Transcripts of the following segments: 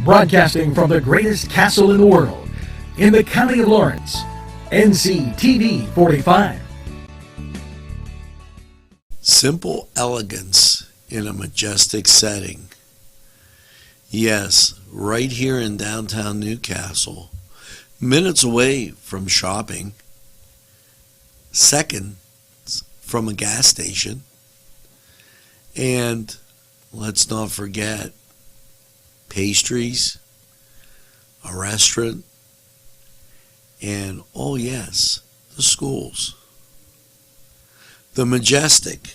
Broadcasting from the greatest castle in the world, in the county of Lawrence, NCTV45. Simple elegance in a majestic setting. Yes, right here in downtown Newcastle, minutes away from shopping, seconds from a gas station, and let's not forget pastries, a restaurant, and oh yes, the schools. The majestic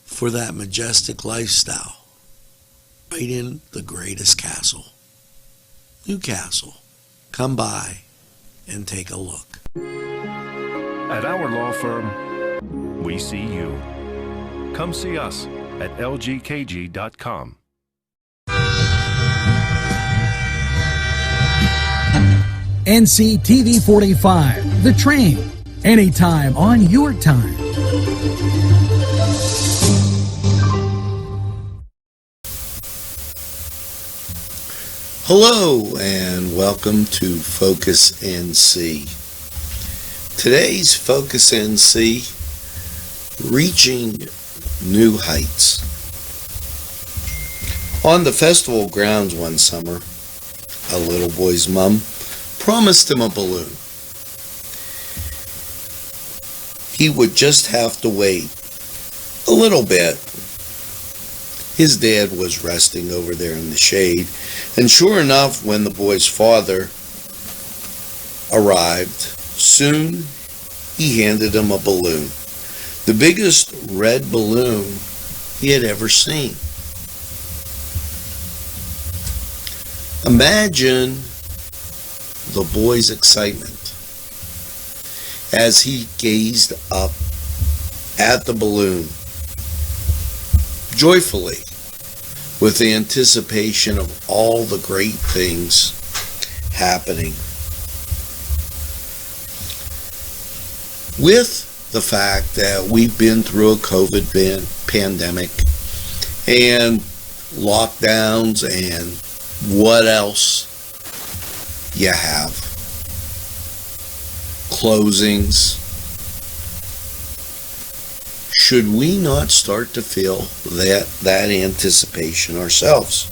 for that majestic lifestyle, right in the greatest castle, Newcastle. Come by and take a look. At our law firm, we see you. Come see us at lgkg.com. NCTV45, The Train, anytime on your time. Hello and welcome to Focus NC. Today's Focus NC, reaching new heights. On the festival grounds one summer, a little boy's mom promised him a balloon. He would just have to wait a little bit. His dad was resting over there in the shade, and sure enough, when the boy's father arrived, soon he handed him a balloon. The biggest red balloon he had ever seen. Imagine the boy's excitement as he gazed up at the balloon joyfully, with the anticipation of all the great things happening. With the fact that we've been through a COVID pandemic and lockdowns and what else you have, closings, should we not start to feel that anticipation ourselves?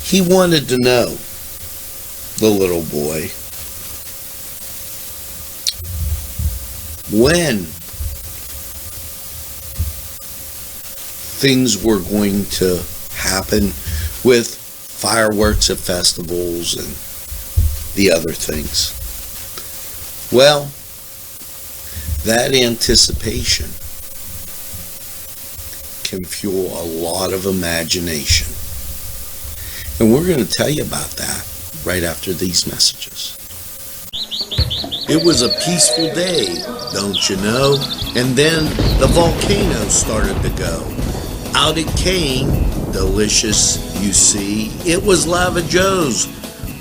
He wanted to know, the little boy, when things were going to happen with fireworks at festivals and the other things. Well, that anticipation can fuel a lot of imagination. And we're going to tell you about that right after these messages. It was a peaceful day, don't you know? And then the volcano started to go. Out it came, delicious, you see. It was Lava Joe's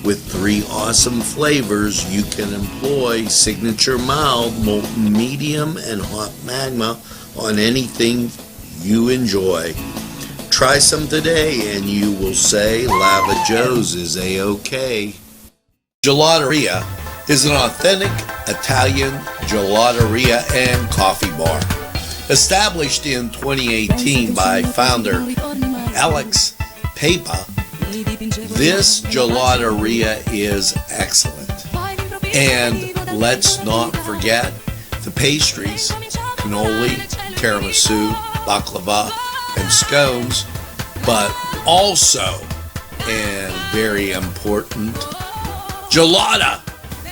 with 3 awesome flavors you can employ: signature mild, molten medium, and hot magma on anything you enjoy. Try some today and you will say Lava Joe's is A-OK. Gelateria is an authentic Italian gelateria and coffee bar. Established in 2018 by founder Alex Papa, this gelateria is excellent. And let's not forget the pastries: cannoli, tiramisu, baklava, and scones, but also, and very important, gelata.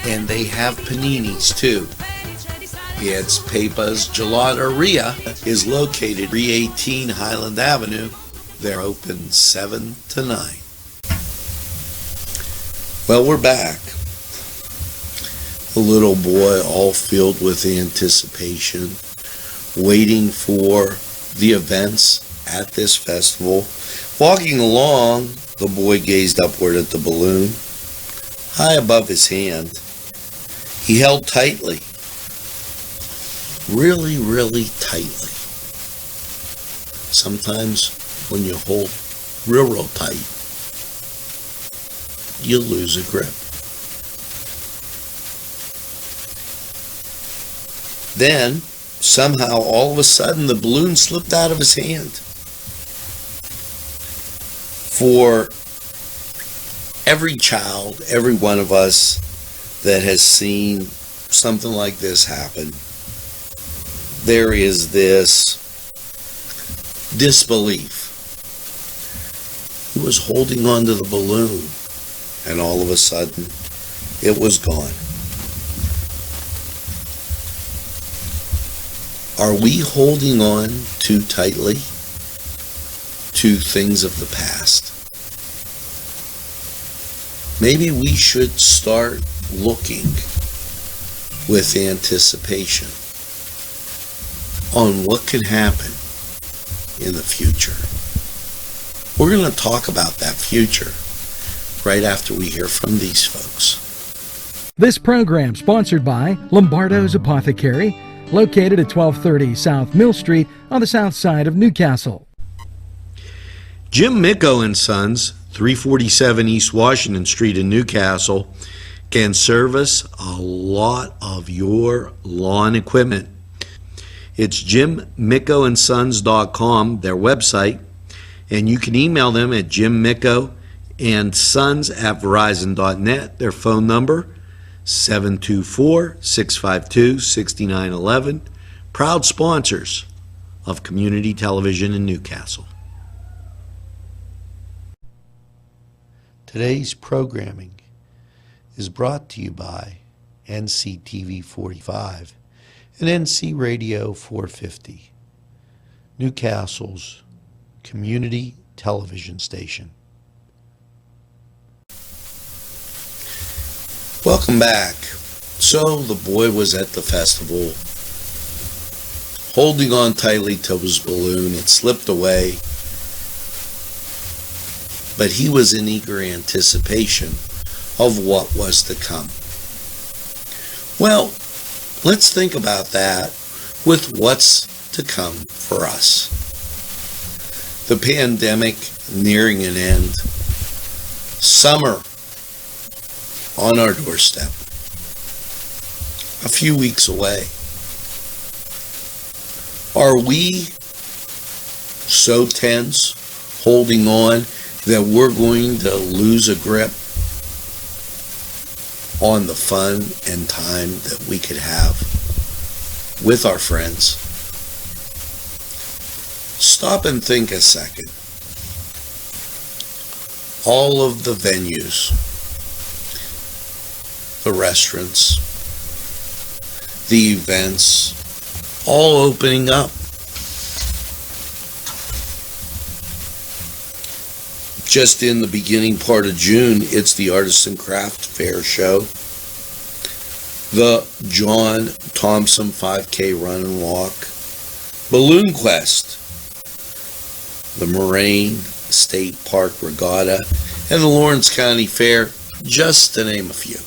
And they have paninis too. It's Papa's Gelateria is located 318 Highland Avenue. They're open 7 to 9. Well, we're back. A little boy all filled with anticipation, waiting for the events at this festival. Walking along, the boy gazed upward at the balloon. High above his hand, he held tightly, really tightly. Sometimes when you hold real tight, you lose a grip. Then, somehow, all of a sudden, the balloon slipped out of his hand. For every child, every one of us that has seen something like this happen, there is this disbelief. He was holding onto the balloon, and all of a sudden, it was gone. Are we holding on too tightly to things of the past? Maybe we should start looking with anticipation on what can happen in the future. We're going to talk about that future right after we hear from these folks. This program sponsored by Lombardo's Apothecary, located at 1230 South Mill Street on the south side of Newcastle. Jim Micco and Sons, 347 East Washington Street in Newcastle, can service a lot of your lawn equipment. It's jimmiccoandsons.com, their website, and you can email them at jimmiccoandsons@verizon.net. Their phone number, 724-652-6911, proud sponsors of community television in Newcastle. Today's programming is brought to you by NCTV45 and NC Radio 450, Newcastle's community television station. Welcome back. So the boy was at the festival, holding on tightly to his balloon. It slipped away, but he was in eager anticipation of what was to come. Well, let's think about that with what's to come for us. The pandemic nearing an end, summer on our doorstep, a few weeks away. Are we so tense, holding on, that we're going to lose a grip on the fun and time that we could have with our friends? Stop and think a second. All of the venues, the restaurants, the events, all opening up. Just in the beginning part of June, it's the Artists and Craft Fair show, the John Thompson 5K Run and Walk, Balloon Quest, the Moraine State Park Regatta, and the Lawrence County Fair, just to name a few.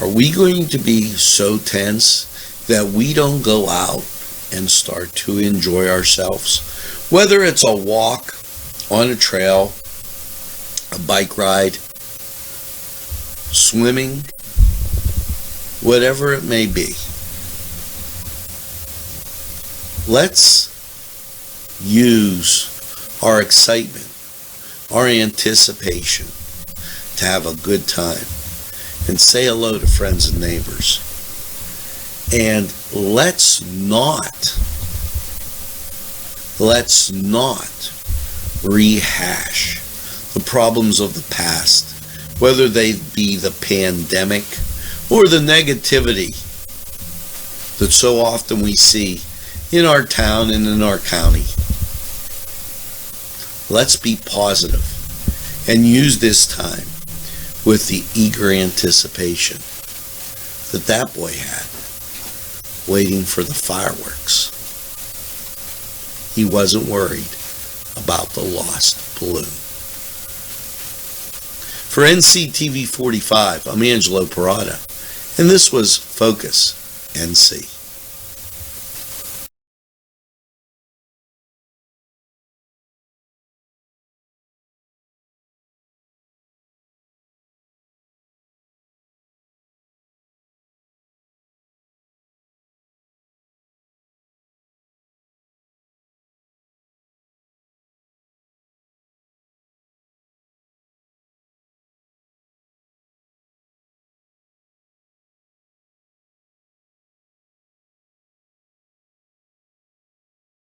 Are we going to be so tense that we don't go out and start to enjoy ourselves? Whether it's a walk on a trail, a bike ride, swimming, whatever it may be. Let's use our excitement, our anticipation to have a good time and say hello to friends and neighbors. And let's not rehash the problems of the past, whether they be the pandemic or the negativity that so often we see in our town and in our county. Let's be positive and use this time with the eager anticipation that that boy had, waiting for the fireworks. He wasn't worried about the lost balloon. For NCTV45, I'm Angelo Parada, and this was Focus NC.